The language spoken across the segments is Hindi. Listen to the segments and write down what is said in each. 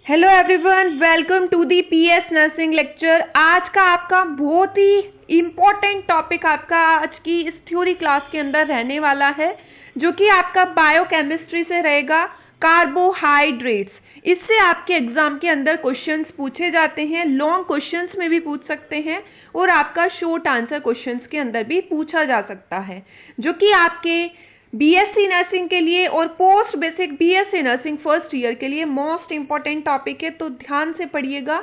Hello everyone, welcome to the PS nursing lecture. आज का आपका बहुत ही इम्पोर्टेंट टॉपिक आपका आज की इस थ्योरी क्लास के अंदर रहने वाला है, जो कि आपका बायोकेमिस्ट्री से रहेगा, कार्बोहाइड्रेट्स। इससे आपके एग्जाम के अंदर क्वेश्चंस पूछे जाते हैं, लॉन्ग क्वेश्चंस में भी पूछ सकते हैं और आपका शॉर्ट आंसर क्वेश्चंस के अंदर भी पूछा जा सकता है, जो कि आपके बीएससी नर्सिंग के लिए और post basic BSc nursing first year के लिए मोस्ट इंपॉर्टेंट टॉपिक है। तो ध्यान से पढ़िएगा।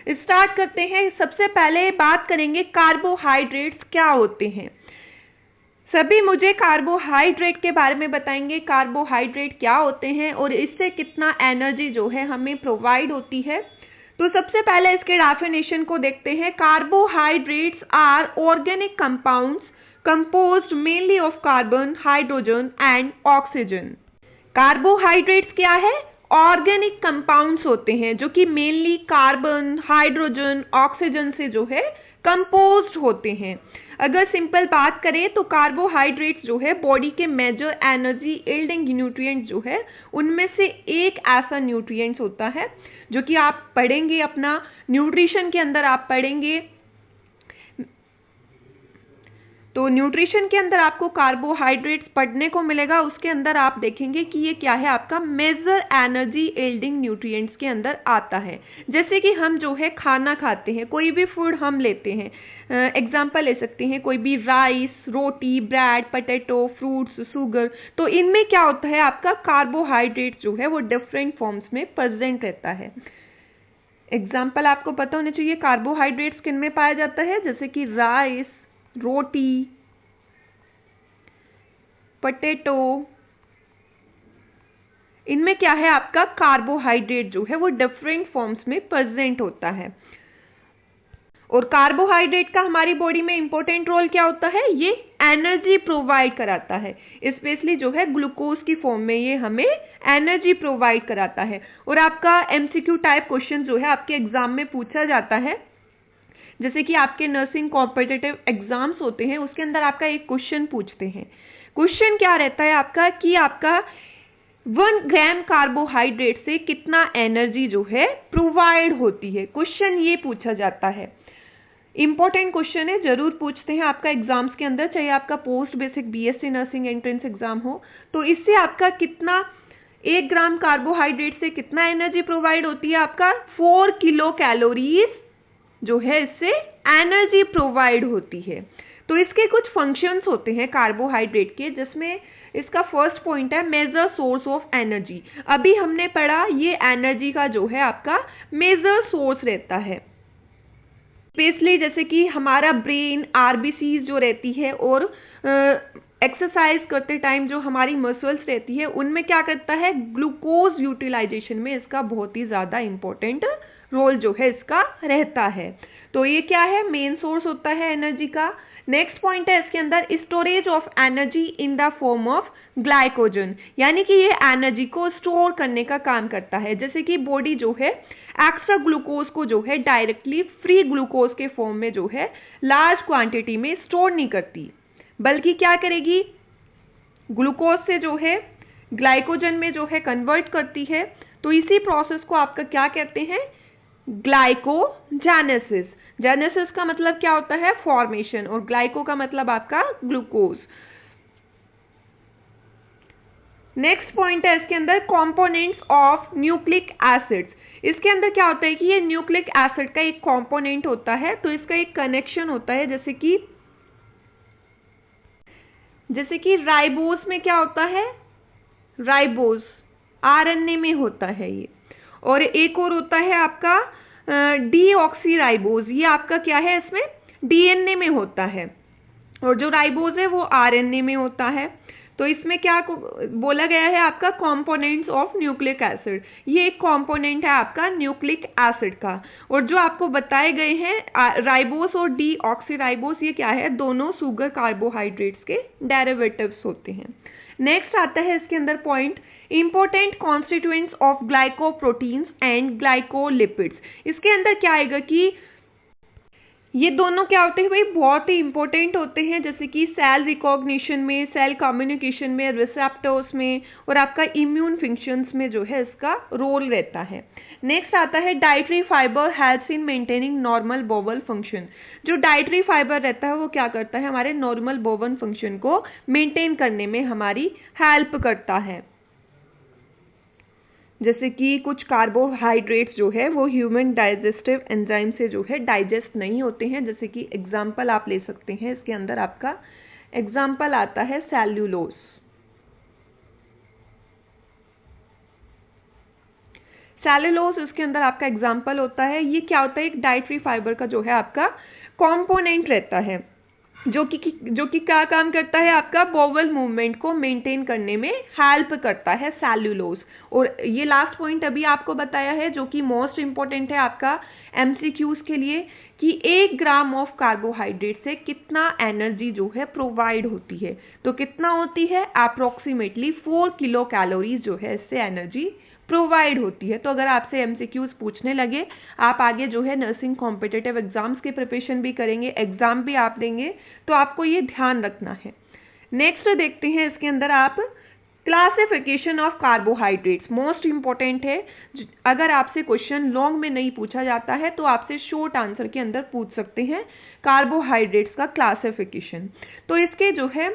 स्टार्ट करते हैं। सबसे पहले बात करेंगे कार्बोहाइड्रेट्स क्या होते हैं। सभी मुझे कार्बोहाइड्रेट के बारे में बताएंगे, कार्बोहाइड्रेट क्या होते हैं और इससे कितना एनर्जी जो है हमें प्रोवाइड होती है। तो सबसे पहले इसके डेफिनेशन को देखते हैं। Carbohydrates are organic compounds composed mainly of carbon, hydrogen and oxygen। Carbohydrates क्या है? ऑर्गेनिक कंपाउंड्स होते हैं जो कि मेनली कार्बन, हाइड्रोजन, ऑक्सीजन से जो है कंपोज्ड होते हैं। अगर सिंपल बात करें तो कार्बोहाइड्रेट्स जो है बॉडी के मेजर एनर्जी यील्डिंग न्यूट्रिएंट जो है उनमें से एक ऐसा न्यूट्रिएंट्स होता है जो कि आप पढ़ेंगे अपना न्यूट्रिशन के अंदर आप पढ़ेंगे। तो न्यूट्रिशन के अंदर आपको कार्बोहाइड्रेट्स पढ़ने को मिलेगा। उसके अंदर आप देखेंगे कि ये क्या है, आपका मेजर एनर्जी यील्डिंग न्यूट्रिएंट्स के अंदर आता है। जैसे कि हम जो है खाना खाते हैं, कोई भी फूड हम लेते हैं, एग्जांपल ले सकते हैं कोई भी राइस, रोटी, ब्रेड, पोटैटो, फ्रूट्स, शुगर। तो इनमें क्या होता है, आपका कार्बोहाइड्रेट जो है वो डिफरेंट फॉर्म्स में प्रेजेंट रहता है। एग्जाम्पल आपको पता होना चाहिए कार्बोहाइड्रेट्स किन में पाया जाता है, जैसे कि राइस, रोटी, पोटैटो। इनमें क्या है, आपका कार्बोहाइड्रेट जो है वो डिफरेंट फॉर्म्स में प्रेजेंट होता है। और कार्बोहाइड्रेट का हमारी बॉडी में इंपॉर्टेंट रोल क्या होता है, ये एनर्जी प्रोवाइड कराता है। स्पेशली जो है ग्लूकोज की फॉर्म में ये हमें एनर्जी प्रोवाइड कराता है। और आपका एमसीक्यू टाइप क्वेश्चन जो है आपके एग्जाम में पूछा जाता है, जैसे कि आपके नर्सिंग कॉम्पिटिटिव एग्जाम्स होते हैं, उसके अंदर आपका एक क्वेश्चन पूछते हैं। क्वेश्चन क्या रहता है आपका कि आपका 1 ग्राम कार्बोहाइड्रेट से कितना एनर्जी जो है प्रोवाइड होती है। क्वेश्चन ये पूछा जाता है। इंपॉर्टेंट क्वेश्चन है, जरूर पूछते हैं आपका एग्जाम्स के अंदर, चाहे आपका post basic BSc nursing entrance exam हो। तो इससे आपका कितना 1 ग्राम कार्बोहाइड्रेट से कितना एनर्जी प्रोवाइड होती है, आपका 4 किलो कैलोरीज जो है इससे एनर्जी प्रोवाइड होती है। तो इसके कुछ फंक्शंस होते हैं कार्बोहाइड्रेट के, जिसमें इसका फर्स्ट पॉइंट है मेजर सोर्स ऑफ एनर्जी। अभी हमने पढ़ा ये एनर्जी का जो है आपका मेजर सोर्स रहता है। स्पेशली जैसे कि हमारा ब्रेन, आरबीसीज जो रहती है और एक्सरसाइज करते टाइम जो हमारी मसल्स रहती है, उनमें क्या करता है, ग्लूकोज यूटिलाइजेशन में इसका बहुत ही ज्यादा इंपॉर्टेंट रोल जो है इसका रहता है। तो ये क्या है, मेन सोर्स होता है एनर्जी का। नेक्स्ट पॉइंट है इसके अंदर storage of energy in the form of glycogen, यानी कि ये एनर्जी को स्टोर करने का काम करता है। जैसे कि बॉडी जो है एक्स्ट्रा ग्लूकोज को जो है डायरेक्टली फ्री ग्लूकोज के फॉर्म में जो है लार्ज क्वांटिटी में स्टोर नहीं करती, बल्कि क्या करेगी, ग्लूकोज से जो है ग्लाइकोजन में जो है कन्वर्ट करती है। तो इसी प्रोसेस को आपका क्या कहते हैं, ग्लाइकोजेनेसिस। जेनेसिस का मतलब क्या होता है, फॉर्मेशन, और ग्लाइको का मतलब आपका ग्लूकोज। नेक्स्ट पॉइंट है इसके अंदर कंपोनेंट्स ऑफ न्यूक्लिक एसिड्स। इसके अंदर क्या होता है कि ये न्यूक्लिक एसिड का एक कंपोनेंट होता है, तो इसका एक कनेक्शन होता है। जैसे कि राइबोस में क्या होता है, राइबोस आरएनए में होता है ये। और एक और होता है आपका डीऑक्सीराइबोज, ये आपका क्या है, इसमें डीएनए में होता है। और जो राइबोज है वो आरएनए में होता है। तो इसमें क्या बोला गया है, आपका कंपोनेंट्स ऑफ न्यूक्लिक एसिड। ये एक कंपोनेंट है आपका न्यूक्लिक एसिड का। और जो आपको बताए गए हैं राइबोस और डीऑक्सीराइबोस, ये क्या है, दोनों शुगर कार्बोहाइड्रेट्स के डेरिवेटिव्स होते हैं। नेक्स्ट आता है इसके अंदर point important constituents of glycoproteins and glycolipids. इसके अंदर क्या आएगा कि ये दोनों क्या होते हैं भाई, बहुत ही इंपॉर्टेंट होते हैं, जैसे कि सेल रिकॉग्निशन में, सेल कम्युनिकेशन में, रिसेप्टर्स में और आपका इम्यून फंक्शंस में जो है इसका रोल रहता है। नेक्स्ट आता है dietary fibre helps in maintaining normal bowel function. जो डाइटरी फाइबर रहता है वो क्या करता है, हमारे नॉर्मल बोवल फंक्शन को मेंटेन करने में हमारी हेल्प करता है। जैसे कि कुछ कार्बोहाइड्रेट्स जो है वो ह्यूमन डाइजेस्टिव एंजाइम से जो है डाइजेस्ट नहीं होते हैं। जैसे कि एग्जाम्पल आप ले सकते हैं, इसके अंदर आपका एग्जाम्पल आता है सेल्यूलोज। सेल्यूलोज इसके अंदर आपका एग्जाम्पल होता है। ये क्या होता है, एक डाइटरी फाइबर का जो है आपका कॉम्पोनेंट रहता है, जो कि क्या काम करता है, आपका बोवल मूवमेंट को मेंटेन करने में हेल्प करता है सेल्यूलोज। और ये लास्ट पॉइंट अभी आपको बताया है जो कि मोस्ट इंपॉर्टेंट है आपका एमसीक्यूज के लिए, कि 1 ग्राम ऑफ कार्बोहाइड्रेट से कितना एनर्जी जो है प्रोवाइड होती है। तो कितना होती है, अप्रोक्सीमेटली 4 किलो कैलोरीज जो है इससे एनर्जी प्रोवाइड होती है। तो अगर आपसे एमसीक्यूज पूछने लगे, आप आगे जो है नर्सिंग कॉम्पिटिटिव एग्जाम्स की प्रिपरेशन भी करेंगे, एग्जाम भी आप देंगे, तो आपको ये ध्यान रखना है। नेक्स्ट देखते हैं इसके अंदर आप classification of carbohydrates, most important है। अगर आपसे क्वेश्चन लॉन्ग में नहीं पूछा जाता है तो आपसे शॉर्ट आंसर के अंदर पूछ सकते हैं कार्बोहाइड्रेट्स का क्लासिफिकेशन। तो इसके जो है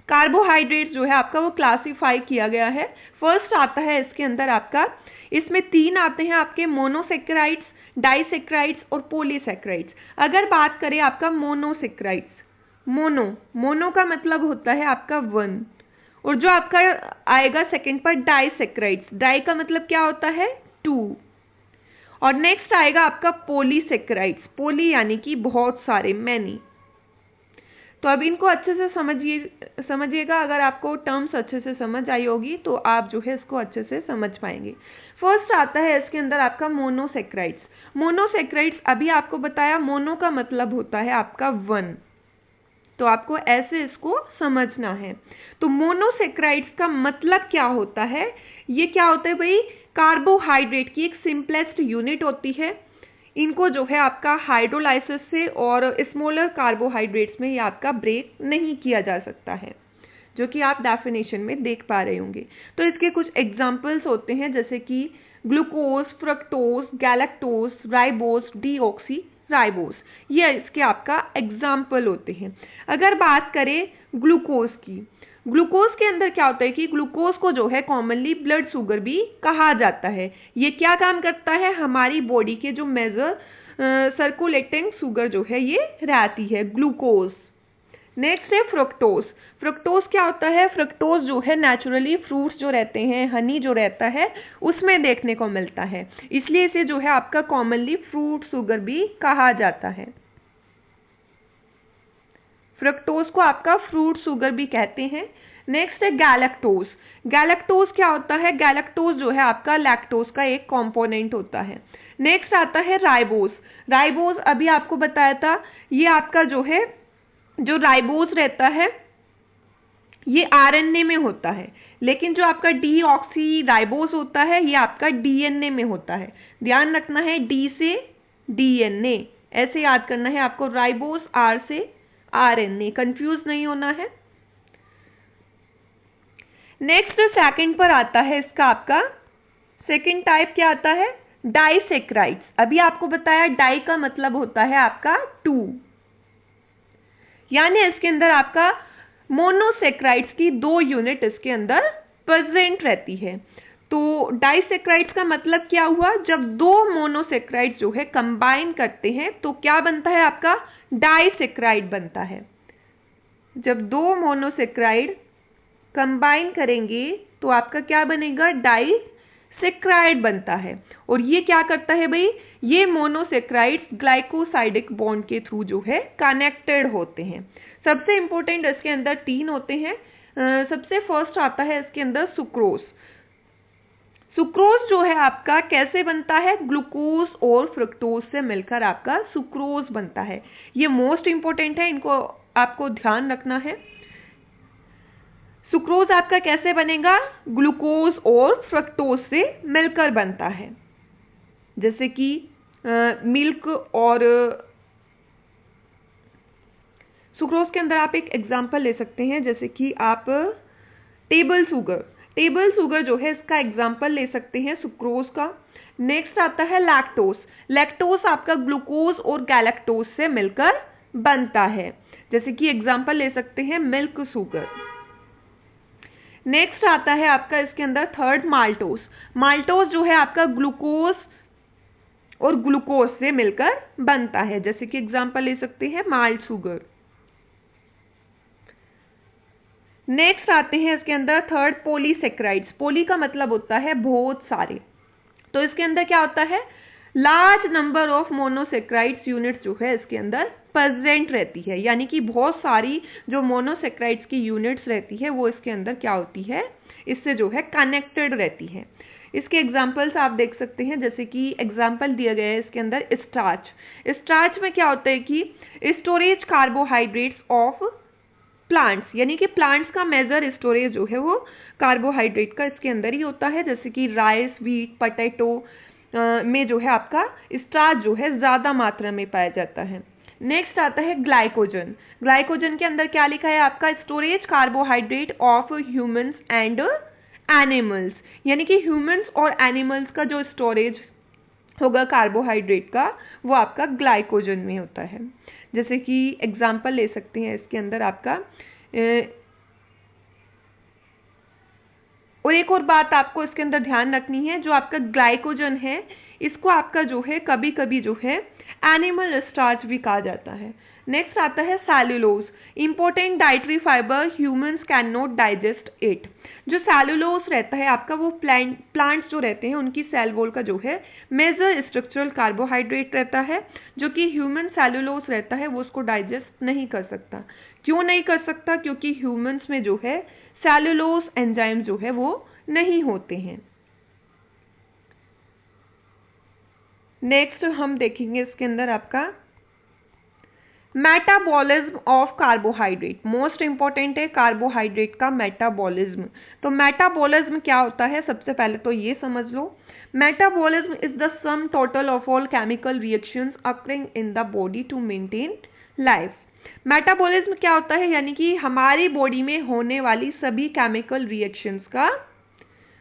कार्बोहाइड्रेट जो है आपका वो क्लासिफाई किया गया है। फर्स्ट आता है इसके अंदर आपका, इसमें 3 आते हैं आपके मोनोसेक्राइड्स, डाइसेक्राइड्स और पॉलीसेक्राइड्स। अगर बात करें आपका मोनोसेक्राइड्स, मोनो का मतलब होता है आपका 1, और जो आपका आएगा सेकंड पर डाइसेक्राइड्स, डाई का मतलब क्या होता है 2, और नेक्स्ट आएगा आपका पॉलीसेक्राइड्स, पॉली यानी कि बहुत सारे, मैनी। तो अब इनको अच्छे से समझिएगा, अगर आपको टर्म्स अच्छे से समझ आई होगी तो आप जो है इसको अच्छे से समझ पाएंगे। फर्स्ट आता है इसके अंदर आपका मोनोसेक्राइड्स। मोनोसेक्राइड्स अभी आपको बताया, मोनो का मतलब होता है आपका 1, तो आपको ऐसे इसको समझना है। तो मोनोसेक्राइड्स का मतलब क्या होता है, ये क्या होता है भाई, कार्बोहाइड्रेट की एक सिंपलेस्ट यूनिट होती है। इनको जो है आपका हाइड्रोलाइसिस से और स्मॉलर कार्बोहाइड्रेट्स में ये आपका ब्रेक नहीं किया जा सकता है, जो कि आप डेफिनेशन में देख पा रहे होंगे। तो इसके कुछ एग्जांपल्स होते हैं, जैसे कि glucose, fructose, galactose, ribose, deoxy ribose, ये इसके आपका एग्जाम्पल होते हैं। अगर बात करें ग्लूकोज की, ग्लूकोज के अंदर क्या होता है कि ग्लूकोज को जो है कॉमनली ब्लड शुगर भी कहा जाता है। ये क्या काम करता है, हमारी बॉडी के जो मेजर सर्कुलेटिंग शुगर जो है ये रहती है ग्लूकोज। नेक्स्ट है फ्रक्टोज। फ्रक्टोज क्या होता है, फ्रक्टोज जो है नेचुरली फ्रूट्स जो रहते हैं, हनी जो रहता है उसमें देखने को मिलता है, इसलिए इसे जो है आपका कॉमनली फ्रूट शुगर भी कहा जाता है। फ्रक्टोज को आपका फ्रूट शुगर भी कहते हैं। नेक्स्ट है गैलेक्टोज। गैलेक्टोज क्या होता है, गैलेक्टोज जो है आपका लैक्टोज का एक कंपोनेंट होता है। नेक्स्ट आता है राइबोज। राइबोज अभी आपको बताया था, ये आपका जो है जो राइबोज रहता है ये आरएनए में होता है, लेकिन जो आपका डीऑक्सी राइबोज होता है ये आपका डीएनए में होता है। ध्यान रखना है, डी से डीएनए ऐसे याद करना है आपको, राइबोज आर से आरएनए, कंफ्यूज नहीं होना है। नेक्स्ट सेकंड पर आता है इसका आपका सेकंड टाइप क्या आता है, डाइसेक्राइड्स। अभी आपको बताया डाई का मतलब होता है आपका 2, यानी इसके अंदर आपका मोनोसेक्राइड्स की 2 यूनिट इसके अंदर प्रेजेंट रहती है। तो डाइसेक्राइड्स का मतलब क्या हुआ, जब 2 मोनोसेक्राइड्स जो है कंबाइन करते हैं तो क्या बनता है आपका डाइसेक्राइड बनता है। जब 2 मोनोसेक्राइड कंबाइन करेंगे तो आपका क्या बनेगा, डाइसेक्राइड बनता है। और ये क्या करता है भाई, ये मोनोसेक्राइड्स ग्लाइकोसाइडिक बॉन्ड के थ्रू जो है कनेक्टेड होते हैं। सबसे इंपॉर्टेंट इसके अंदर 3 होते हैं। सबसे फर्स्ट आता है इसके अंदर सुक्रोज। सुक्रोज जो है आपका कैसे बनता है, ग्लूकोज और फ्रक्टोज से मिलकर आपका सुक्रोज बनता है। ये मोस्ट इंपॉर्टेंट है, इनको आपको ध्यान रखना है। सुक्रोज आपका कैसे बनेगा, ग्लूकोज और फ्रक्टोज से मिलकर बनता है। जैसे कि मिल्क और सुक्रोज के अंदर आप एक एग्जांपल ले सकते हैं, जैसे कि आप टेबल शुगर जो है इसका एग्जांपल ले सकते हैं सुक्रोज का। नेक्स्ट आता है लैक्टोस। लैक्टोस आपका ग्लूकोज और गैलेक्टोज से मिलकर बनता है, जैसे कि एग्जांपल ले सकते हैं मिल्क शुगर। नेक्स्ट आता है आपका इसके अंदर थर्ड माल्टोस। माल्टोस जो है आपका ग्लूकोज और ग्लूकोज से मिलकर बनता है, जैसे कि एग्जांपल ले सकते हैं माल्ट शुगर। नेक्स्ट आते हैं इसके अंदर थर्ड पॉलीसेक्राइड्स। पॉली का मतलब होता है बहुत सारे, तो इसके अंदर क्या होता है, large number of monosaccharides units जो है इसके अंदर प्रेजेंट रहती है, यानी कि बहुत सारी जो मोनोसेक्राइड्स की यूनिट्स रहती है वो इसके अंदर क्या होती है, इससे जो है कनेक्टेड रहती है। इसके एग्जांपल्स आप देख सकते हैं, जैसे कि एग्जांपल दिया गया है इसके अंदर स्टार्च। स्टार्च में क्या होता है कि स्टोरेज कार्बोहाइड्रेट्स ऑफ प्लांट्स, यानी कि प्लांट्स का मेजर स्टोरेज जो है वो कार्बोहाइड्रेट का इसके अंदर ही होता है, जैसे कि राइस, व्हीट, पोटैटो में जो है आपका स्टार्च जो है ज्यादा मात्रा में पाया जाता है। नेक्स्ट आता है ग्लाइकोजन। ग्लाइकोजन के अंदर क्या लिखा है आपका, storage carbohydrate of humans and animals, यानी कि ह्यूमंस और एनिमल्स का जो स्टोरेज होगा कार्बोहाइड्रेट का वो आपका ग्लाइकोजन में होता है, जैसे कि एग्जांपल ले सकते हैं इसके अंदर आपका। और एक और बात आपको इसके अंदर ध्यान रखनी है, जो आपका ग्लाइकोजन है इसको आपका जो है कभी कभी जो है एनिमल स्टार्च भी कहा जाता है। नेक्स्ट आता है cellulose. Important dietary fibre, humans can not digest it. जो सेलुलोज रहता है आपका वो प्लांट्स जो रहते हैं उनकी सेल वॉल का जो है मेजर स्ट्रक्चरल कार्बोहाइड्रेट रहता है, जो कि ह्यूमन सेलुलोज रहता है वो उसको डाइजेस्ट नहीं कर सकता। क्यों नहीं कर सकता, क्योंकि ह्यूमंस में जो है सेलुलोज एंजाइम जो है वो नहीं होते हैं। नेक्स्ट हम देखेंगे इसके अंदर आपका metabolism of carbohydrate. Most important है कार्बोहाइड्रेट का मेटाबॉलिज्म। तो मेटाबॉलिज्म क्या होता है, सबसे पहले तो ये समझ लो, metabolism is the sum total of all chemical reactions occurring in the body to maintain life. Metabolism क्या होता है, यानी कि हमारी बॉडी में होने वाली सभी केमिकल रिएक्शंस का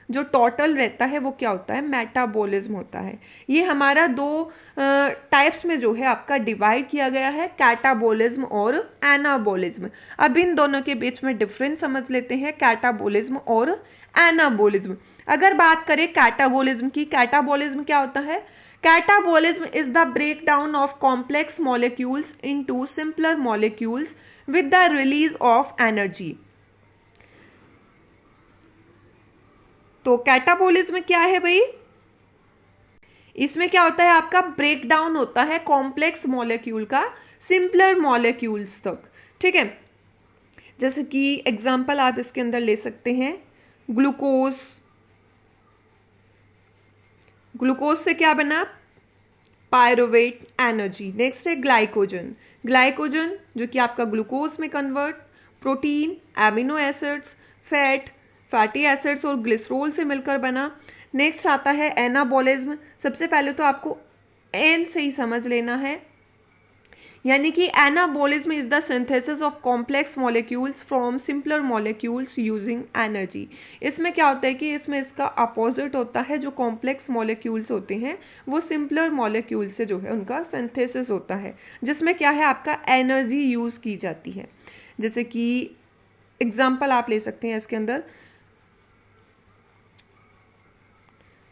जो टोटल रहता है वो क्या होता है, मेटाबॉलिज्म होता है। ये हमारा दो टाइप्स में जो है आपका डिवाइड किया गया है, कैटाबॉलिज्म और एनाबॉलिज्म। अब इन दोनों के बीच में डिफरेंस समझ लेते हैं, कैटाबॉलिज्म और एनाबॉलिज्म। अगर बात करें कैटाबॉलिज्म की, कैटाबॉलिज्म क्या होता है, catabolism is the breakdown of complex molecules into simpler molecules with the release of energy. तो कैटाबॉलिज्म क्या है भाई, इसमें क्या होता है आपका ब्रेकडाउन होता है कॉम्प्लेक्स मॉलिक्यूल का सिंपलर मॉलिक्यूल्स तक, ठीक है। जैसे कि एग्जांपल आप इसके अंदर ले सकते हैं ग्लूकोज। ग्लूकोज से क्या बना, पायरुवेट एनर्जी। नेक्स्ट है ग्लाइकोजन। ग्लाइकोजन जो कि आपका ग्लूकोज में convert, protein, amino acids, fat, fatty acids और ग्लिसरॉल से मिलकर बना। नेक्स्ट आता है एनाबॉलिज्म। सबसे पहले तो आपको एन से ही समझ लेना है, यानी कि anabolism is the synthesis of complex molecules from simpler molecules using energy. इसमें क्या होता है कि इसमें इसका अपोजिट होता है, जो कॉम्प्लेक्स मॉलिक्यूल्स होते हैं वो सिंपलर मॉलिक्यूल से जो है उनका सिंथेसिस होता है, जिसमें क्या है आपका एनर्जी यूज की जाती है। जैसे कि एग्जाम्पल आप ले सकते हैं इसके अंदर,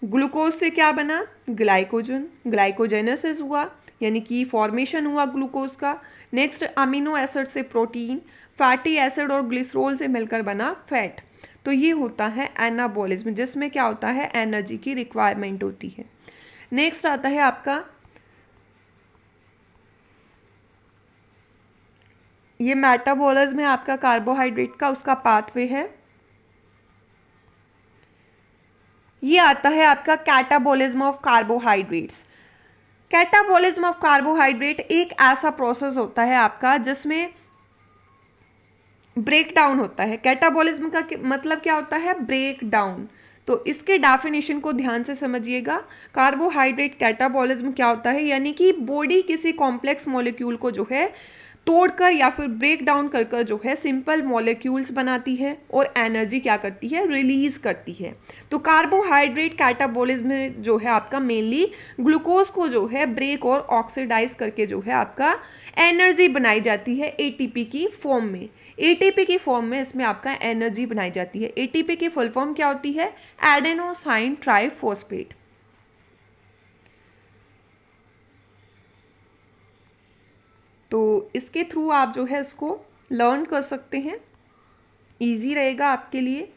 ग्लूकोज से क्या बना, ग्लाइकोजन, ग्लाइकोजेनेसिस हुआ यानी कि फॉर्मेशन हुआ ग्लूकोज का। नेक्स्ट अमीनो एसिड से प्रोटीन, फैटी एसिड और ग्लिसरॉल से मिलकर बना फैट। तो ये होता है एनाबॉलिज्म, जिसमें क्या होता है एनर्जी की रिक्वायरमेंट होती है। नेक्स्ट आता है आपका ये मेटाबॉलिज्म है आपका कार्बोहाइड्रेट का, उसका पाथवे है। ये आता है आपका catabolism of carbohydrates. Catabolism of carbohydrate एक ऐसा प्रोसेस होता है आपका जिसमें ब्रेक डाउन होता है। कैटाबॉलिज्म का मतलब क्या होता है, ब्रेक डाउन। तो इसके डेफिनेशन को ध्यान से समझिएगा। कार्बोहाइड्रेट कैटाबॉलिज्म क्या होता है, यानी कि बॉडी किसी कॉम्प्लेक्स मॉलिक्यूल को जो है तोड़कर या फिर ब्रेक डाउन कर जो है सिंपल मॉलिक्यूल्स बनाती है और एनर्जी क्या करती है, रिलीज करती है। तो कार्बोहाइड्रेट कैटाबॉलिज्म में जो है आपका मेनली ग्लूकोज को जो है ब्रेक और ऑक्सीडाइज करके जो है आपका एनर्जी बनाई जाती है एटीपी की फॉर्म में। एटीपी की फॉर्म में इसमें आपका एनर्जी बनाई जाती है। एटीपी की फुल फॉर्म क्या होती है, एडेनोसाइन ट्राइफॉस्फेट। तो इसके थ्रू आप जो है इसको लर्न कर सकते हैं, इजी रहेगा आपके लिए।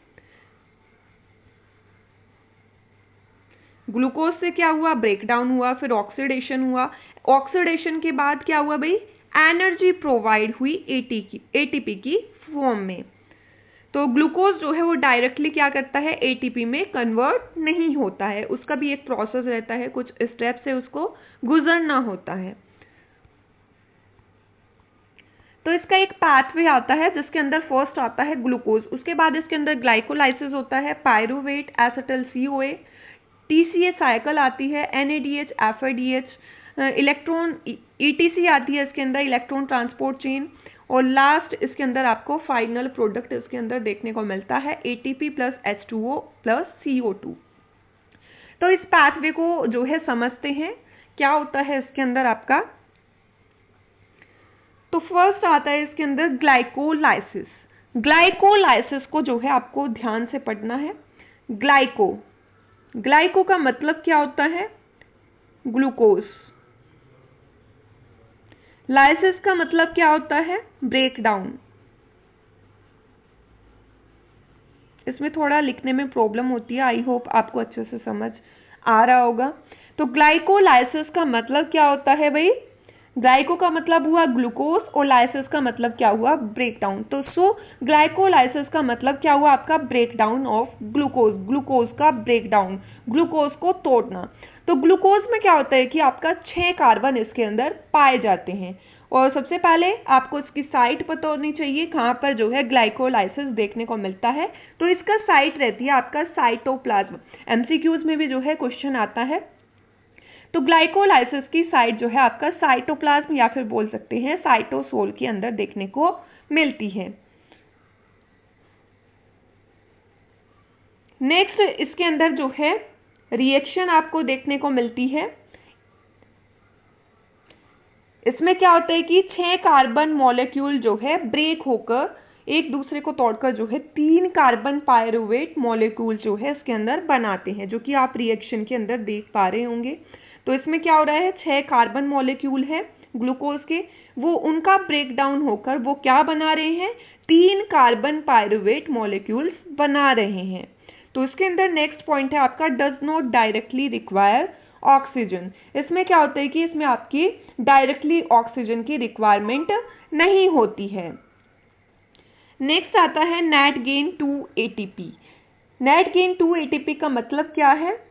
ग्लूकोज से क्या हुआ, ब्रेकडाउन हुआ, फिर ऑक्सीडेशन हुआ। ऑक्सीडेशन के बाद क्या हुआ भाई, एनर्जी प्रोवाइड हुई एटीपी की फॉर्म में। तो ग्लूकोज जो है वो डायरेक्टली क्या करता है, एटीपी में कन्वर्ट नहीं होता है, उसका भी एक प्रोसेस रहता है, कुछ स्टेप से उसको गुजरना होता है। तो इसका एक पाथवे आता है जिसके अंदर फर्स्ट आता है ग्लूकोज, उसके बाद इसके अंदर ग्लाइकोलाइसिस होता है, pyruvate, acetyl CoA, TCA cycle आती है, NADH, FADH, इलेक्ट्रॉन ETC आती है इसके अंदर, इलेक्ट्रॉन ट्रांसपोर्ट चेन, और लास्ट इसके अंदर आपको फाइनल प्रोडक्ट इसके अंदर देखने को मिलता है ATP plus H2O plus CO2। तो इस पाथवे को जो है समझते हैं, क्या होता है इसके अंदर आपका। तो फर्स्ट आता है इसके अंदर ग्लाइकोलाइसिस। ग्लाइकोलाइसिस को जो है आपको ध्यान से पढ़ना है। ग्लाइको का मतलब क्या होता है, ग्लूकोज। लाइसिस का मतलब क्या होता है, ब्रेक डाउन। इसमें थोड़ा लिखने में प्रॉब्लम होती है, आई होप आपको अच्छे से समझ आ रहा होगा। तो ग्लाइकोलाइसिस का मतलब क्या होता है भाई, ग्लाइको का मतलब हुआ ग्लूकोज और लाइसिस का मतलब क्या हुआ, ब्रेकडाउन। तो ग्लाइकोलाइसिस का मतलब क्या हुआ आपका, ब्रेकडाउन ऑफ ग्लूकोज, ग्लूकोज का ब्रेकडाउन, ग्लूकोज को तोड़ना। तो ग्लूकोज में क्या होता है कि आपका 6 कार्बन इसके अंदर पाए जाते हैं, और सबसे पहले आपको इसकी साइट पता होनी चाहिए कहाँ पर जो है ग्लाइकोलाइसिस देखने को मिलता है। तो इसका साइट रहती है आपका साइटोप्लाज्म, MCQs में भी जो है क्वेश्चन आता है। तो ग्लाइकोलाइसिस की साइट जो है आपका साइटोप्लाज्म या फिर बोल सकते हैं साइटोसोल के अंदर देखने को मिलती है। नेक्स्ट इसके अंदर जो है रिएक्शन आपको देखने को मिलती है। इसमें क्या होता है कि 6 कार्बन मॉलिक्यूल जो है ब्रेक होकर एक दूसरे को तोड़कर जो है 3 कार्बन पायरूवेट मॉलिक्यूल जो है इसके अंदर बनाते हैं, जो कि आप रिएक्शन के अंदर देख पा रहे होंगे। तो इसमें क्या हो रहा है, 6 कार्बन मॉलिक्यूल है ग्लूकोज के, वो उनका ब्रेक डाउन होकर वो क्या बना रहे हैं, 3 कार्बन पायरूवेट मॉलिक्यूल्स बना रहे हैं। तो इसके अंदर नेक्स्ट पॉइंट है आपका, does not directly require oxygen. इसमें क्या होता है कि इसमें आपकी डायरेक्टली ऑक्सीजन की रिक्वायरमेंट नहीं होती है। नेक्स्ट आता है net gain 2 ATP। Net gain 2 ATP का मतलब क्या है,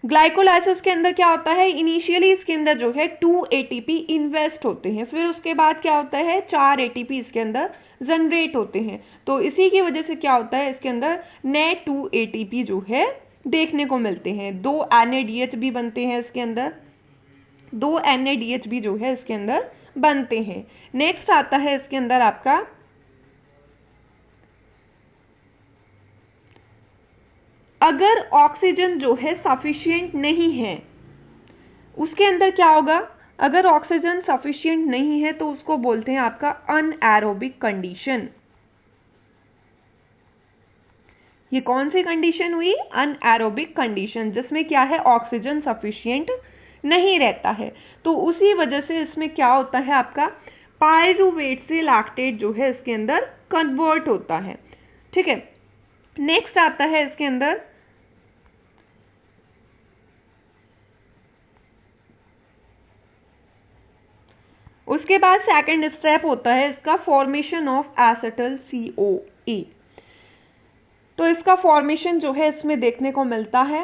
ग्लाइकोलाइसिस के अंदर क्या होता है, इनिशियली इसके अंदर जो है 2 ATP इन्वेस्ट होते हैं, फिर उसके बाद क्या होता है 4 ATP इसके अंदर जनरेट होते हैं। तो इसी की वजह से क्या होता है इसके अंदर नेट 2 ATP जो है देखने को मिलते हैं। 2 NADH भी बनते हैं इसके अंदर, 2 NADH भी जो है इसके अंदर बनते हैं। नेक्स्ट आता है इसके अंदर आपका अगर ऑक्सीजन जो है सफिशिएंट नहीं है, उसके अंदर क्या होगा, अगर ऑक्सीजन सफिशिएंट नहीं है तो उसको बोलते हैं आपका अनएरोबिक कंडीशन। ये कौन सी कंडीशन हुई, अनएरोबिक कंडीशन, जिसमें क्या है ऑक्सीजन सफिशिएंट नहीं रहता है। तो उसी वजह से इसमें क्या होता है आपका पायरूवेट से लैक्टेट जो है इसके अंदर कन्वर्ट होता है। ठीक है, नेक्स्ट आता है इसके अंदर उसके बाद सेकंड स्टेप होता है इसका फॉर्मेशन ऑफ एसिटिल CoA। तो इसका फॉर्मेशन जो है इसमें देखने को मिलता है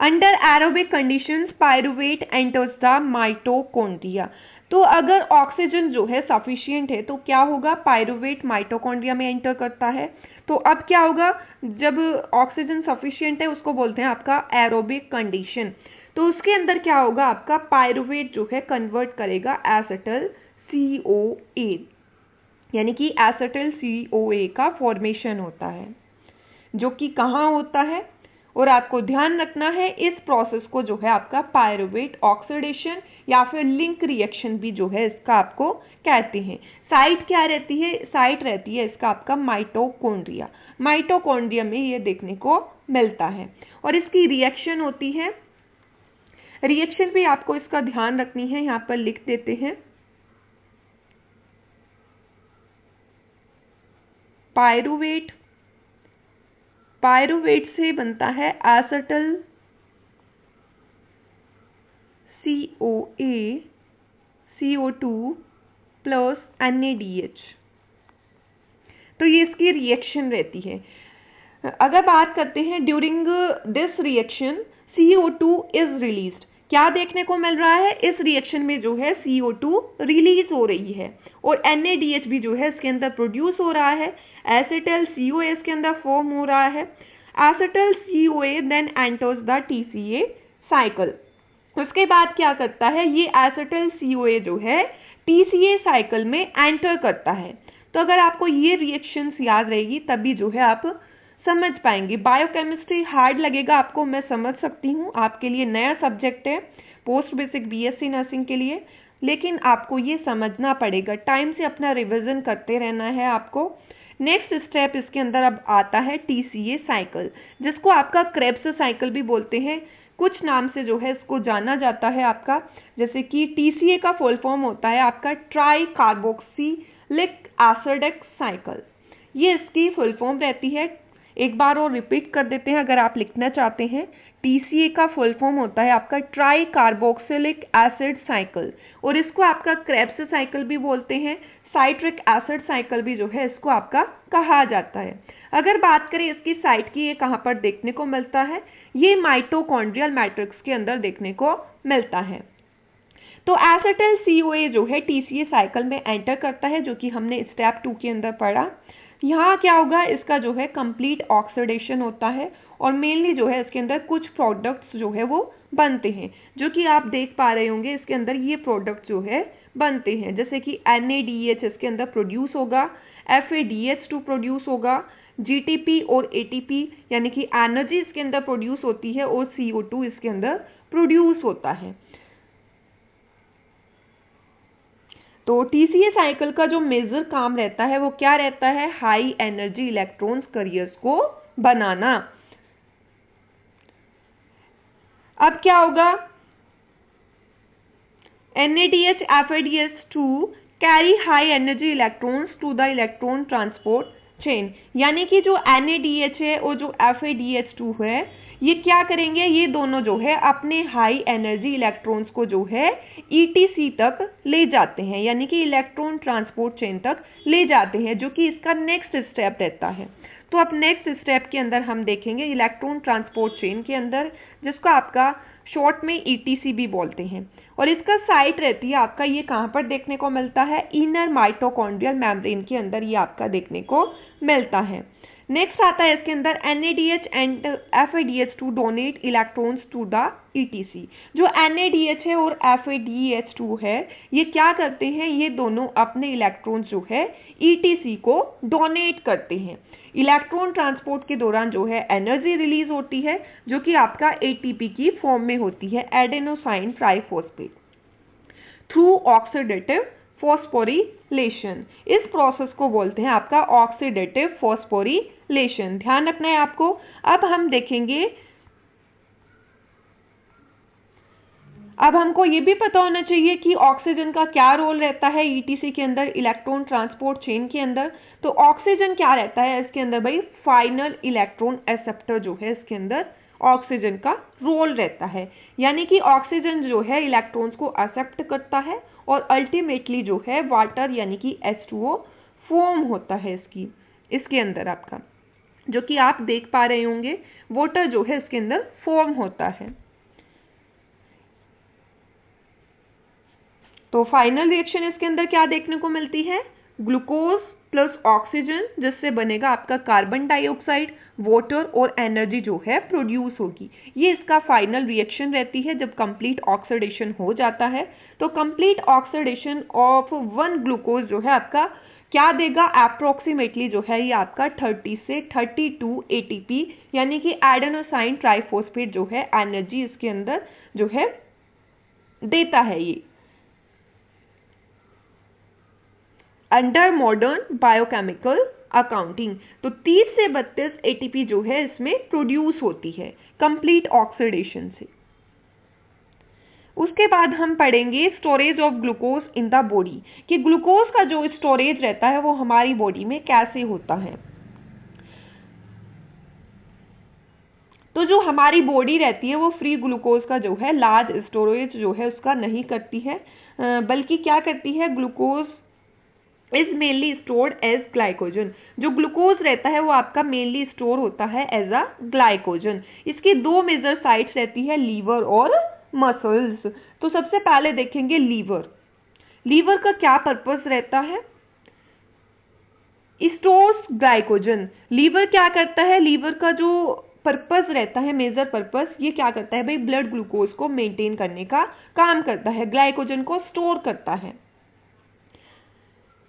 under aerobic conditions pyruvate enters the mitochondria. तो अगर ऑक्सीजन जो है सफिशिएंट है तो क्या होगा, पायरूवेट माइटोकॉन्ड्रिया में एंटर करता है। तो अब क्या होगा, जब ऑक्सीजन सफिशिएंट है उसको बोलते हैं आपका एरोबिक कंडीशन। तो उसके अंदर क्या होगा, आपका पायरुवेट जो है कन्वर्ट करेगा एसिटल COA, यानी कि एसिटल COA का फॉर्मेशन होता है, जो कि कहाँ होता है, और आपको ध्यान रखना है इस प्रोसेस को जो है आपका पायरुवेट ऑक्सीडेशन या फिर लिंक रिएक्शन भी जो है इसका आपको कहते हैं। साइट क्या रहती है, साइट रहती है इसका आपका माइटोकॉन्ड्रिया। माइटोकॉन्ड्रिया में ये देखने को मिलता है और इसकी रिएक्शन होती है। रिएक्शन भी आपको इसका ध्यान रखनी है, यहाँ पर लिख देते हैं। पायरुवेट से बनता है acetyl COA CO2 plus NaDH। तो ये इसकी रिएक्शन रहती है। अगर बात करते हैं during this reaction CO2 is released, क्या देखने को मिल रहा है, इस रिएक्शन में जो है CO2 रिलीज हो रही है और NaDH भी जो है इसके अंदर प्रोड्यूस हो रहा है। एसिटल COA इसके अंदर फॉर्म हो रहा है। Acetyl COA then enters the TCA cycle. उसके बाद क्या करता है, ये एसिटल COA जो है TCA साइकिल में एंटर करता है। तो अगर आपको ये रिएक्शंस याद रहेगी तभी जो है आप समझ पाएंगे। बायोकेमिस्ट्री हार्ड लगेगा आपको, मैं समझ सकती हूँ, आपके लिए नया सब्जेक्ट है पोस्ट बेसिक BSc नर्सिंग के लिए, लेकिन आपको ये समझना पड़ेगा, टाइम से अपना रिवीजन करते रहना है आपको। नेक्स्ट स्टेप इसके अंदर अब आता है TCA साइकिल, जिसको आपका क्रेब्स साइकिल भी बोलते हैं, कुछ नाम से जो है इसको जाना जाता है आपका। जैसे कि TCA का फुल फॉर्म होता है आपका ट्राई कार्बोक्सिलिक एसिडिक साइकिल, ये इसकी फुल फॉर्म रहती है। एक बार और रिपीट कर देते हैं अगर आप लिखना चाहते हैं। TCA का फुल फॉर्म होता है आपका ट्राई कार्बोक्सिलिक एसिड साइकिल, और इसको आपका क्रेब्स साइकिल भी बोलते हैं। साइट्रिक एसिड साइकिल भी जो है इसको आपका कहा जाता है। अगर बात करें इसकी साइट की, ये कहाँ पर देखने को मिलता है, ये माइटोकॉन्ड्रियल मैट्रिक्स के अंदर देखने को मिलता है। तो एसिटल COA जो है TCA साइकिल में एंटर करता है, जो कि हमने स्टेप 2 के अंदर पढ़ा। यहाँ क्या होगा, इसका जो है कंप्लीट ऑक्सीडेशन होता है और मेनली जो है इसके अंदर कुछ प्रोडक्ट्स जो है वो बनते हैं, जो कि आप देख पा रहे होंगे इसके अंदर ये प्रोडक्ट जो है बनते हैं। जैसे कि NaDH इसके अंदर प्रोड्यूस होगा, FADH2 प्रोड्यूस होगा, GTP और ATP यानी कि एनर्जी इसके अंदर प्रोड्यूस होती है और CO2 इसके अंदर प्रोड्यूस होता है। तो TCA साइकिल का जो मेजर काम रहता है वो क्या रहता है, हाई एनर्जी इलेक्ट्रॉन्स कैरियर्स को बनाना। अब क्या होगा, NaDH FADH2 carry high energy electrons to the electron transport chain, यानी कि जो NaDH है और जो FADH2 है, ये क्या करेंगे, ये दोनों जो है अपने हाई एनर्जी इलेक्ट्रॉन्स को जो है ETC तक ले जाते हैं, यानी कि इलेक्ट्रॉन ट्रांसपोर्ट चेन तक ले जाते हैं, जो कि इसका नेक्स्ट स्टेप रहता है। तो अब नेक्स्ट स्टेप के अंदर हम देखेंगे इलेक्ट्रॉन ट्रांसपोर्ट चेन के अंदर, जिसको आपका शॉर्ट में ETC भी बोलते हैं, और इसका साइट रहती है आपका, ये कहाँ पर देखने को मिलता है, इनर माइटोकॉन्ड्रियल मेम्ब्रेन के अंदर ये आपका देखने को मिलता है। नेक्स्ट आता है इसके अंदर NaDH and FADH2 donate electrons to the ETC। जो NaDH है और FADH2 है, ये क्या करते हैं, ये दोनों अपने इलेक्ट्रॉन्स जो है ETC को डोनेट करते हैं। इलेक्ट्रॉन ट्रांसपोर्ट के दौरान जो है एनर्जी रिलीज होती है, जो कि आपका ATP की फॉर्म में होती है, adenosine triphosphate, through oxidative phosphorylation. इस प्रोसेस को बोलते हैं आपका ऑक्सीडेटिव फॉस्फोरिलेशन, ध्यान रखना है आपको। अब हम देखेंगे, अब हमको ये भी पता होना चाहिए कि ऑक्सीजन का क्या रोल रहता है ETC के अंदर, इलेक्ट्रॉन ट्रांसपोर्ट चेन के अंदर। तो ऑक्सीजन क्या रहता है इसके अंदर भाई, फाइनल इलेक्ट्रॉन एक्सेप्टर जो है इसके अंदर ऑक्सीजन का रोल रहता है, यानी कि ऑक्सीजन जो है इलेक्ट्रॉन्स को एक्सेप्ट करता है और अल्टीमेटली जो है वाटर यानी कि H2O फॉर्म होता है इसके अंदर आपका, जो कि आप देख पा रहे होंगे वाटर जो है इसके अंदर फॉर्म होता है। तो फाइनल रिएक्शन इसके अंदर क्या देखने को मिलती है, ग्लूकोज प्लस ऑक्सीजन, जिससे बनेगा आपका कार्बन डाइऑक्साइड, वाटर और एनर्जी जो है प्रोड्यूस होगी। ये इसका फाइनल रिएक्शन रहती है जब कंप्लीट ऑक्सीडेशन हो जाता है। तो कंप्लीट ऑक्सीडेशन ऑफ 1 ग्लूकोज जो है आपका क्या देगा, अप्रोक्सीमेटली जो है ये आपका 30 से 32 ATP यानी कि एडेनोसाइन ट्राइफॉस्फेट जो है एनर्जी इसके अंदर जो है देता है ये अंडर मॉडर्न बायोकेमिकल अकाउंटिंग। तो 30 से 32 ATP जो है इसमें प्रोड्यूस होती है कंप्लीट ऑक्सीडेशन से। उसके बाद हम पढ़ेंगे storage of glucose in the body, कि ग्लूकोज का जो स्टोरेज रहता है वो हमारी बॉडी में कैसे होता है। तो जो हमारी बॉडी रहती है वो फ्री ग्लूकोज का जो है लार्ज स्टोरेज जो है उसका नहीं करती है, बल्कि क्या करती है, glucose is mainly stored as glycogen. जो ग्लूकोज रहता है वो आपका मेनली स्टोर होता है एज अ ग्लाइकोजन। इसकी 2 मेजर साइट्स रहती है, लीवर और मसल्स। तो सबसे पहले देखेंगे लीवर। लीवर का क्या पर्पस रहता है, स्टोर्स ग्लाइकोजन। लीवर क्या करता है, लीवर का जो पर्पस रहता है, मेजर पर्पस, ये क्या करता है भाई, ब्लड ग्लूकोज को मेंटेन करने का काम करता है, ग्लाइकोजन को स्टोर करता है।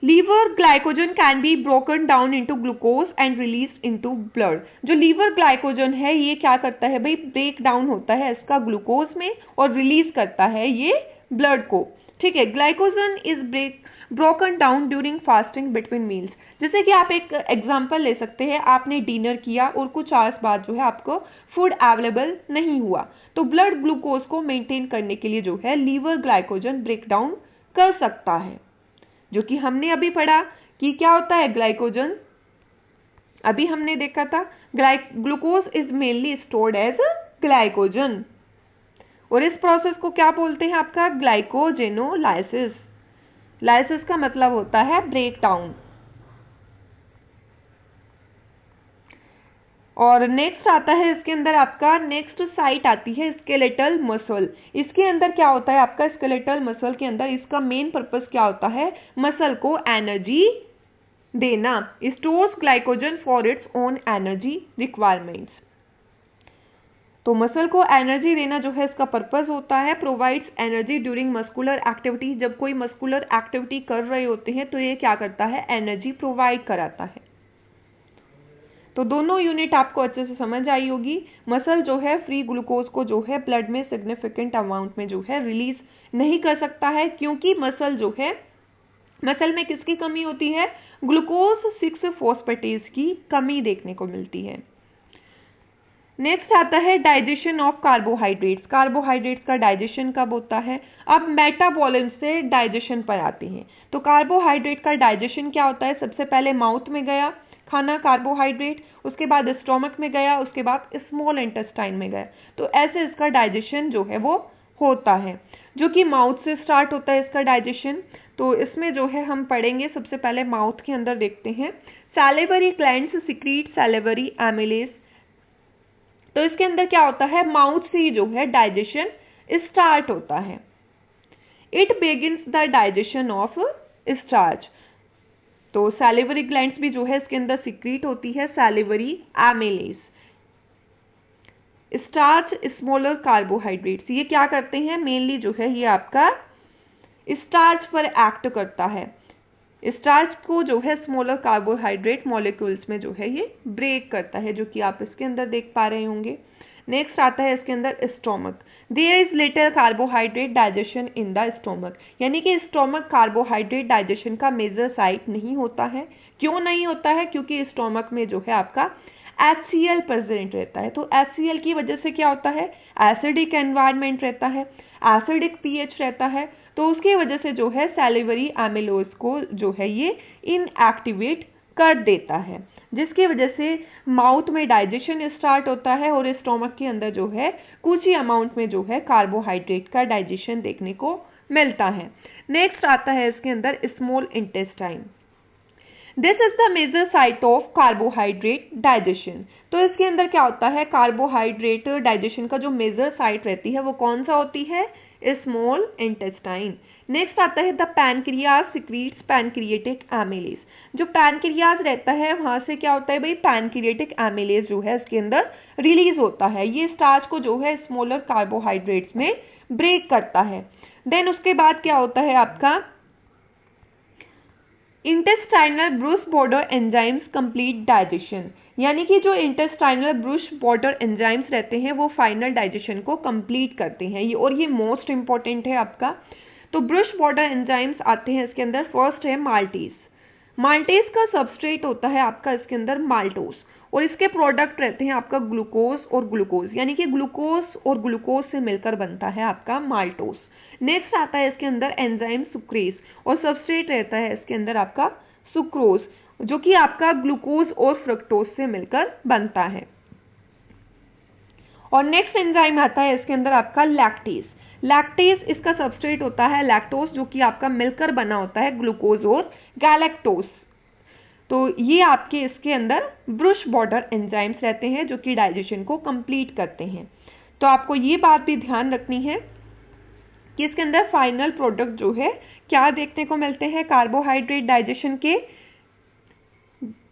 Liver glycogen can be broken down into glucose and release into blood. जो लीवर ग्लाइकोजन है ये क्या करता है भाई, ब्रेक डाउन होता है इसका ग्लूकोज में और रिलीज करता है ये ब्लड को। ठीक है, glycogen is broken down during fasting between meals. जैसे कि आप एक एग्जांपल ले सकते हैं, आपने डिनर किया और कुछ आवर्स बाद जो है आपको फूड अवेलेबल नहीं हुआ, तो ब्लड ग्लूकोज को मेंटेन करने के लिए जो है लीवर ग्लाइकोजन ब्रेक डाउन कर सकता है, जो कि हमने अभी पढ़ा कि क्या होता है ग्लाइकोजन। अभी हमने देखा था glucose is mainly stored as glycogen, और इस प्रोसेस को क्या बोलते हैं आपका, ग्लाइकोजेनोलाइसिस। लाइसिस का मतलब होता है ब्रेक डाउन। और नेक्स्ट आता है इसके अंदर आपका, नेक्स्ट साइट आती है स्केलेटल मसल। इसके अंदर क्या होता है आपका, स्केलेटल मसल के अंदर इसका मेन पर्पस क्या होता है, मसल को एनर्जी देना। Stores glycogen for its own energy requirements. तो मसल को एनर्जी देना जो है इसका पर्पस होता है, provides energy during muscular activity. जब कोई मस्कुलर एक्टिविटी कर रहे होते हैं तो ये क्या करता है, एनर्जी प्रोवाइड कराता है। तो दोनों यूनिट आपको अच्छे से समझ आई होगी। मसल जो है फ्री ग्लूकोज को जो है ब्लड में सिग्निफिकेंट अमाउंट में जो है रिलीज नहीं कर सकता है, क्योंकि मसल जो है, मसल में किसकी कमी होती है, ग्लूकोज 6 फॉस्फेटेज की कमी देखने को मिलती है। नेक्स्ट आता है डाइजेशन ऑफ कार्बोहाइड्रेट्स। कार्बोहाइड्रेट्स का डाइजेशन कब होता है, अब मेटाबॉलिज्म से डाइजेशन पर आते हैं। तो कार्बोहाइड्रेट का डाइजेशन क्या होता है, सबसे पहले माउथ में गया खाना कार्बोहाइड्रेट, उसके बाद स्टोमक में गया, उसके बाद स्मॉल इंटेस्टाइन में गया। तो ऐसे इसका डाइजेशन जो है वो होता है, जो कि माउथ से स्टार्ट होता है इसका डाइजेशन। तो इसमें जो है हम पढ़ेंगे, सबसे पहले माउथ के अंदर देखते हैं, salivary glands secret salivary amylase. तो इसके अंदर क्या होता है, माउथ से ही जो है डाइजेशन स्टार्ट होता है। It begins the digestion of starch. तो सैलिवरी ग्लैंड्स भी जो है इसके अंदर सीक्रेट होती है salivary amylase. Starch smaller carbohydrates, ये क्या करते हैं, मेनली जो है ये आपका स्टार्च पर एक्ट करता है। स्टार्च को जो है स्मॉलर कार्बोहाइड्रेट मॉलिक्यूल्स में जो है ये ब्रेक करता है, जो कि आप इसके अंदर देख पा रहे होंगे। नेक्स्ट आता है इसके अंदर stomach. There is little carbohydrate digestion in the stomach, यानी कि स्टोमक कार्बोहाइड्रेट डाइजेशन का मेजर साइट नहीं होता है। क्यों नहीं होता है, क्योंकि स्टोमक में जो है आपका HCl प्रेजेंट रहता है। तो HCl की वजह से क्या होता है, एसिडिक एनवायरनमेंट रहता है, एसिडिक pH रहता है, तो उसकी वजह से जो है सैलिवरी एमिलोज को जो है ये इनएक्टिवेट कर देता है, जिसकी वजह से माउथ में डाइजेशन स्टार्ट होता है और स्टोमक के अंदर जो है कुछ ही अमाउंट में जो है कार्बोहाइड्रेट का डाइजेशन देखने को मिलता है। नेक्स्ट आता है इसके अंदर small intestine. This is the major site of carbohydrate digestion. तो इसके अंदर क्या होता है, कार्बोहाइड्रेट डाइजेशन का जो मेजर साइट रहती है वो कौन सा होती है, स्मॉल इंटेस्टाइन। नेक्स्ट आता है the pancreas secrets pancreatic amylase. जो पैनक्रियाज रहता है वहां से क्या होता है भाई, पैनक्रियाटिक एमिलेज जो है इसके अंदर रिलीज होता है। ये स्टार्च को जो है स्मॉलर कार्बोहाइड्रेट्स में ब्रेक करता है। देन उसके बाद क्या होता है आपका, intestinal brush border enzymes complete digestion, यानी कि जो इंटेस्टाइनल ब्रूश बॉर्डर एंजाइम्स रहते हैं वो फाइनल डाइजेशन को कंप्लीट करते हैं। ये और ये मोस्ट इंपॉर्टेंट है आपका। तो ब्रूश बॉर्डर एंजाइम्स आते हैं इसके अंदर। फर्स्ट है माल्टेज। माल्टेज का सबस्ट्रेट होता है आपका इसके अंदर माल्टोज, और इसके प्रोडक्ट रहते हैं आपका ग्लूकोज और ग्लूकोज, यानी कि ग्लूकोज और ग्लूकोज से मिलकर बनता है आपका माल्टोज। नेक्स्ट आता है इसके अंदर एंजाइम सुक्रेज, और सबस्ट्रेट रहता है इसके अंदर आपका सुक्रोज, जो कि आपका ग्लूकोज और फ्रक्टोज से मिलकर बनता है। और नेक्स्ट एंजाइम आता है इसके अंदर आपका लैक्टेज। लैक्टेज इसका सबस्ट्रेट होता है लैक्टोज, जो कि आपका मिलकर बना होता है ग्लूकोज और गैलेक्टोज। तो ये आपके इसके अंदर ब्रूश बॉर्डर एंजाइम्स रहते हैं जो कि डाइजेशन को कंप्लीट करते हैं। तो आपको ये बात भी ध्यान रखनी है कि इसके अंदर फाइनल प्रोडक्ट जो है क्या देखने को मिलते हैं कार्बोहाइड्रेट डाइजेशन के,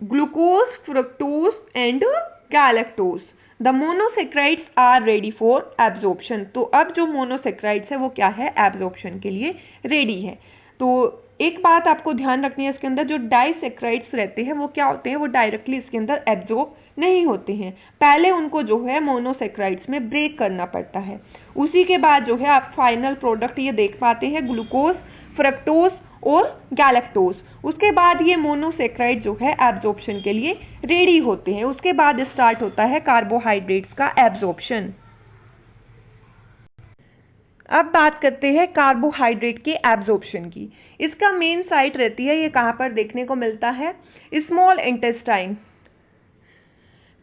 glucose, fructose and galactose. The monosaccharides are ready for absorption. तो अब जो मोनोसेक्राइड्स है वो क्या है, एब्जॉर्प्शन के लिए रेडी है। तो एक बात आपको ध्यान रखनी है, इसके अंदर जो डाइसेक्राइड्स रहते हैं वो क्या होते हैं, वो डायरेक्टली इसके अंदर एब्जॉर्ब नहीं होते हैं, पहले उनको जो है मोनोसेक्राइड्स में ब्रेक करना पड़ता है। उसी के बाद जो है आप फाइनल प्रोडक्ट ये देख पाते हैं ग्लूकोज, फ्रक्टोज और गैलेक्टोज। उसके बाद ये मोनोसेक्राइड जो है एब्जॉर्प्शन के लिए रेडी होते हैं। उसके बाद स्टार्ट होता है कार्बोहाइड्रेट्स का एब्जॉर्प्शन। अब बात करते हैं कार्बोहाइड्रेट के एब्जॉर्प्शन की। इसका मेन साइट रहती है, ये कहाँ पर देखने को मिलता है, small intestine,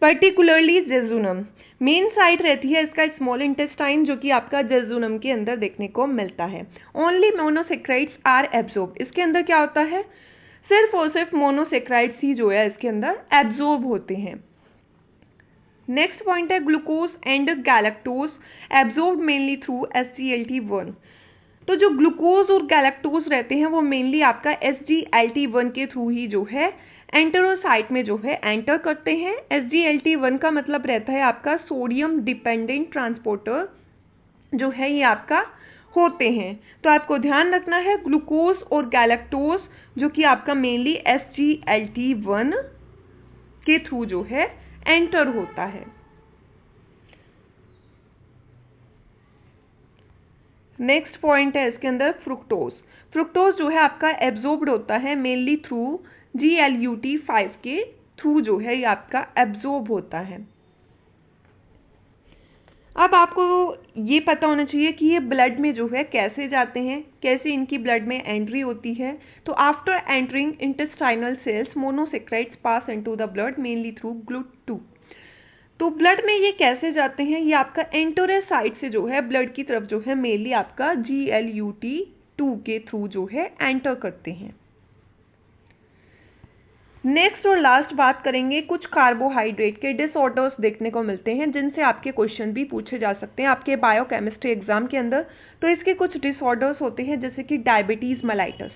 particularly jejunum. Main site रहती है इसका स्मॉल इंटेस्टाइन, जो कि आपका जेजुनम के अंदर देखने को मिलता है। Only monosaccharides are absorb. इसके अंदर क्या होता है, सिर्फ और सिर्फ मोनोसेक्राइड्स ही जो है इसके अंदर एब्जॉर्ब होते हैं। नेक्स्ट पॉइंट है glucose and galactose absorb mainly through SGLT1। तो जो ग्लूकोज और गैलेक्टोज रहते हैं वो मेनली आपका SGLT1 के थ्रू ही जो है एंटेरोसाइट में जो है एंटर करते हैं। SGLT1 का मतलब रहता है आपका सोडियम डिपेंडेंट ट्रांसपोर्टर जो है ये आपका होते हैं। तो आपको ध्यान रखना है ग्लूकोज और गैलेक्टोज जो कि आपका मेनली SGLT1 के थ्रू जो है एंटर होता है। नेक्स्ट पॉइंट है इसके अंदर फ्रुक्टोज। फ्रुक्टोज जो है आपका एब्जॉर्ब्ड होता है मेनली थ्रू GLUT5 के थ्रू जो है ये आपका एब्जॉर्ब होता है। अब आपको ये पता होना चाहिए कि ये ब्लड में जो है कैसे जाते हैं, कैसे इनकी ब्लड में एंट्री होती है। तो after entering intestinal cells monosaccharides pass into the blood mainly through GLUT2। तो ब्लड में ये कैसे जाते हैं, ये आपका एंटेरोसाइट से जो है ब्लड की तरफ जो है मेनली आपका GLUT2 के थ्रू जो है एंटर करते हैं। नेक्स्ट और लास्ट बात करेंगे, कुछ कार्बोहाइड्रेट के डिसऑर्डर्स देखने को मिलते हैं जिनसे आपके क्वेश्चन भी पूछे जा सकते हैं आपके बायोकेमिस्ट्री एग्जाम के अंदर। तो इसके कुछ डिसऑर्डर्स होते हैं जैसे कि डायबिटीज मेलाइटस।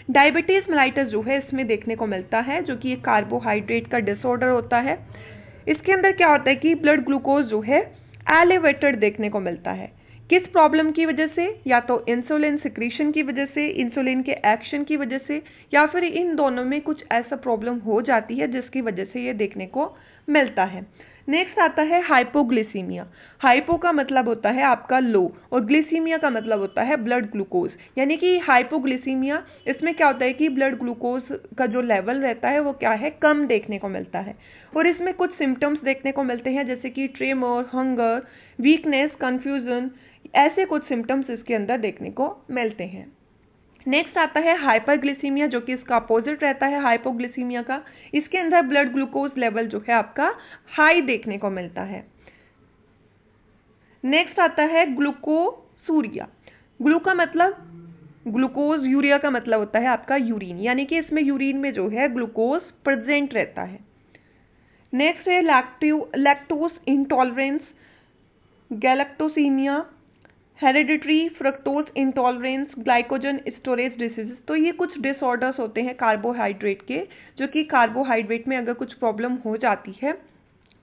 डायबिटीज मेलाइटस जो है इसमें देखने को मिलता है, जो कि एक कार्बोहाइड्रेट का डिसऑर्डर होता है। इसके अंदर क्या होता है कि ब्लड ग्लूकोज जो है एलिवेटेड देखने को मिलता है। किस प्रॉब्लम की वजह से, या तो इंसुलिन सिक्रीशन की वजह से, इंसुलिन के एक्शन की वजह से, या फिर इन दोनों में कुछ ऐसा प्रॉब्लम हो जाती है जिसकी वजह से ये देखने को मिलता है। नेक्स्ट आता है हाइपोग्लिसीमिया। हाइपो का मतलब होता है आपका लो और ग्लिसीमिया का मतलब होता है ब्लड ग्लूकोज, यानी कि हाइपोग्लिसीमिया इसमें क्या होता है कि ब्लड ग्लूकोज का जो लेवल रहता है वो क्या है, कम देखने को मिलता है। और इसमें कुछ सिम्टम्स देखने को मिलते हैं जैसे कि ट्रेमर, हंगर, वीकनेस, कंफ्यूजन, ऐसे कुछ सिम्टम्स इसके अंदर देखने को मिलते हैं। नेक्स्ट आता है हाइपरग्लिसीमिया, जो कि इसका अपोजिट रहता है हाइपोग्लिसीमिया का। इसके अंदर ब्लड ग्लूकोज लेवल जो है आपका हाई देखने को मिलता है। नेक्स्ट आता है ग्लूकोसूरिया। ग्लू का मतलब ग्लूकोज, यूरिया का मतलब होता है आपका यूरिन, यानी कि इसमें यूरिन में जो है ग्लूकोज प्रेजेंट रहता है। नेक्स्ट है lactose intolerance, galactosaemia, hereditary fructose intolerance, glycogen storage disease. तो ये कुछ डिसऑर्डर्स होते हैं कार्बोहाइड्रेट के, जो कि कार्बोहाइड्रेट में अगर कुछ प्रॉब्लम हो जाती है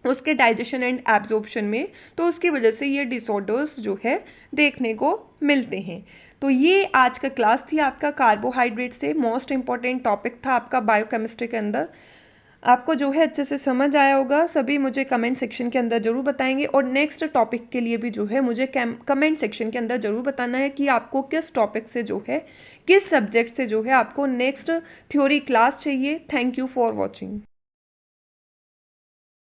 उसके डाइजेशन एंड एब्जॉर्प्शन में, तो उसकी वजह से ये डिसऑर्डर्स जो है देखने को मिलते हैं। तो ये आज का क्लास थी आपका कार्बोहाइड्रेट से, मोस्ट इंपॉर्टेंट टॉपिक था आपका बायोकेमिस्ट्री के अंदर। आपको जो है अच्छे से समझ आया होगा, सभी मुझे कमेंट सेक्शन के अंदर जरूर बताएंगे, और नेक्स्ट टॉपिक के लिए भी जो है मुझे कमेंट सेक्शन के अंदर जरूर बताना है कि आपको किस टॉपिक से जो है, किस सब्जेक्ट से जो है आपको नेक्स्ट थ्योरी क्लास चाहिए। Thank you for watching.